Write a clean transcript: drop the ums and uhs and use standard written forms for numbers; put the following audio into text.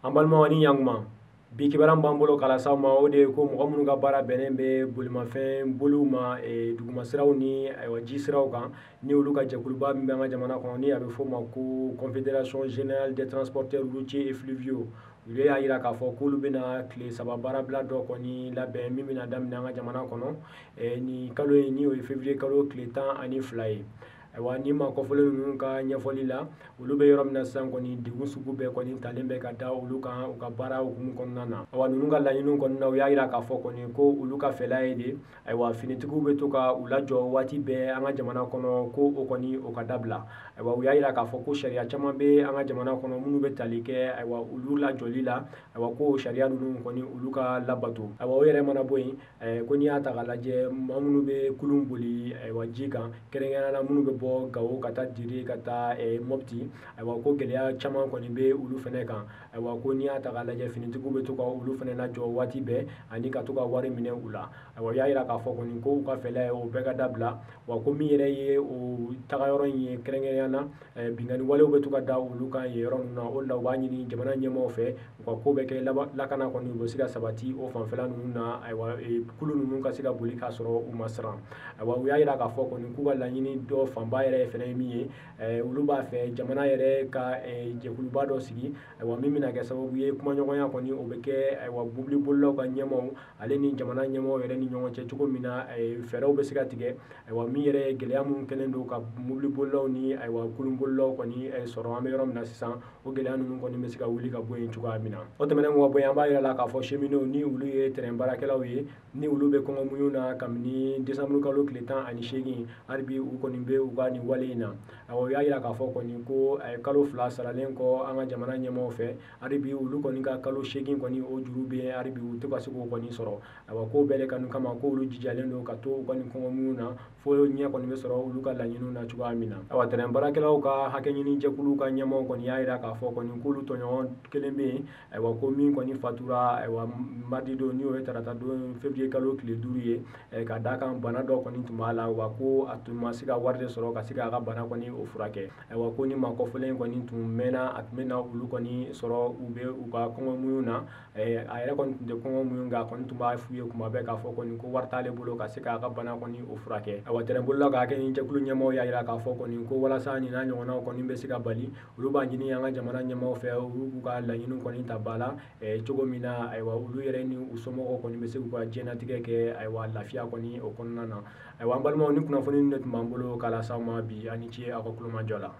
An balimaw ni ɲantuma bi kibaran b'an bolo k'a las'aw ma o de ye ko mɔgɔ minnu ka baara bɛnnen bɛ bolimafɛn boliw ma dugumasiraw ni ji siraw kan ni olu ka jɛkuluba min bɛ an ka jamana kɔnɔ ni a bɛ fɔ o ma ko confédération générale des transporteurs routiers et fluviaux olu y'a jira k'a fɔ k'olu bɛna tile 3 baarabila dɔ kɔni labɛn min bɛna daminɛ an ka jamana kɔnɔ ni kalo in ni o ye février kalo tile 12 ye. Ayiwa ni maa kɔfɔlen ninnu ka ɲɛfɔli la olu bɛ yɔrɔ min na sisan kɔni degun sugu bɛɛ kɔni talen bɛ ka da olu kan u ka baara hukumu kɔnɔna na. Ayiwa ninnu ka laɲiniw kɔnɔna na u y'a jira k'a fɔ kɔni ko olu ka fɛla ye de ayiwa finitigiw bɛ to ka u lajɔ waati bɛɛ an ka jamana kɔnɔ ko o kɔni o ka dabila. Ayiwa u y'a jira k'a fɔ ko sariya caman bɛ an ka jamana kɔnɔ minnu bɛ tali kɛ ayiwa olu lajɔli la ayiwa ko sariya ninnu kɔni olu ka labato. Ayiwa o yɛrɛ mana bɔ yen ko n'i y'a ta k'a lajɛ maa minnu bɛ kulun boli ayiwa ji kan kɛrɛnkɛrɛnnenya la minnu bɛ bɔ Gawo ka taa Diri ka taa Mopti ayiwa ko gɛlɛya caman kɔni bɛ olu fɛnɛ kan ayiwa ko n'i y'a ta k'a lajɛ finitigiw bɛ to ka olu fɛnɛ lajɔ waati bɛɛ ani ka to ka wari minɛ u la. Ayiwa u y'a jira k'a fɔ kɔni ko u ka fɛla ye o bɛɛ ka dabila wa ko min yɛrɛ ye o tagayɔrɔ in ye kɛrɛnkɛrɛnnenya la binkani walew bɛ to ka da olu kan yen yɔrɔ ninnu na o de la u b'a ɲini jamana ɲɛmaaw fɛ u ka ko bɛ kɛ lakana kɔni u bɛ se ka sabati o fanfɛla ninnu na ayiwa kulu ninnu ka se ka boli k'a sɔrɔ u ma siran. Ayiwa u y'a jira k'a fɔ kɔni k'u ka laɲini dɔ fanba yɛrɛ fɛnɛ ye min ye olu b'a fɛ jamana yɛrɛ ka jɛkuluba dɔ sigi ayiwa min bɛna kɛ sababu ye kumaɲɔgɔnya kɔni o bɛ kɛ ayiwa mobili bolilaw ka ɲɛmaaw ale ni jamana ɲɛmaaw yɛrɛ ni ɲɔgɔn cɛ cogo min na fɛɛrɛw bɛ se ka tigɛ ayiwa min yɛrɛ ye gɛlɛya minnu kɛlen don ka mobili bolilaw ni ayiwa kulun bolilaw kɔni sɔrɔ an bɛ yɔrɔ min na sisan o gɛlɛya ninnu kɔni bɛ se ka wuli ka bɔ yen cogoya min na. O tɛmɛnen kɔ ka bɔ yen an b'a jira la k'a fɔ cheminots ni olu ye terrain baarakɛlaw ye ni olu bɛ kɔngɔmuɲu na kabini décembre kalo tile 18 hali bi u kɔni bɛ u ka nin wale in na. Ayiwa u y'a jira k'a fɔ kɔni ko kalo 2 saralen kɔ an ka jamana ɲɛmaaw fɛ hali bi olu kɔni ka kalo 8 kɔni o juru bɛ hali bi u tɛ ka se k'o kɔni sɔrɔ ayiwa ko bɛɛ de kanu kama ko olu jijalen don ka to u ka nin kɔngɔmuɲu na fo ɲɛ kɔni bɛ sɔrɔ olu ka laɲiniw na cogoya min na. Ayiwa terrain baarakɛlaw ka hakɛ ɲini jɛkulu ka ɲɛmaaw kɔni y'a jira k'a fɔ kɔni k'olu tɔɲɔgɔn kelen bɛ yen ayiwa ko min kɔni fatura ayiwa mardi don ni o ye tarata don février kalo tile 5 ye ka d'a kan bana dɔ kɔni tun b'a la wa ko a tun ma se ka wari de sɔrɔ ka se k'a ka bana kɔni o furakɛ ayiwa ko ni maa kɔfɔlen kɔni tun mɛnna a tun bɛ na olu kɔni sɔrɔ u bɛ u ka kɔngɔmuɲu na a yɛrɛ kɔni tun tɛ kɔngɔmuɲu nka a kɔni tun b'a f'u ye kuma bɛɛ k'a fɔ kɔni ko wari t'ale bolo ka se k'a ka bana kɔni o furakɛ. Ayiwa terrain bolilaw ka hakɛ ɲini jɛkulu ɲɛmaaw y'a jira k'a fɔ kɔni ko walasa nin n'a ɲɔgɔnnaw kɔni bɛ se ka bali olu b'a ɲini an ka jamana ɲɛmaaw fɛ olu k'u ka laɲiniw kɔni ta ba la cogo min na ayiwa olu yɛrɛ ni u somɔgɔw kɔni bɛ se k'u ka diɲɛlatigɛ kɛ ayiwa lafiya kɔni o kɔnɔna na. Ayiwa an balimaw ni kunnafoni de tun b'an bolo k'a las'aw ma bi a ni ce aw ka tulomajɔ la.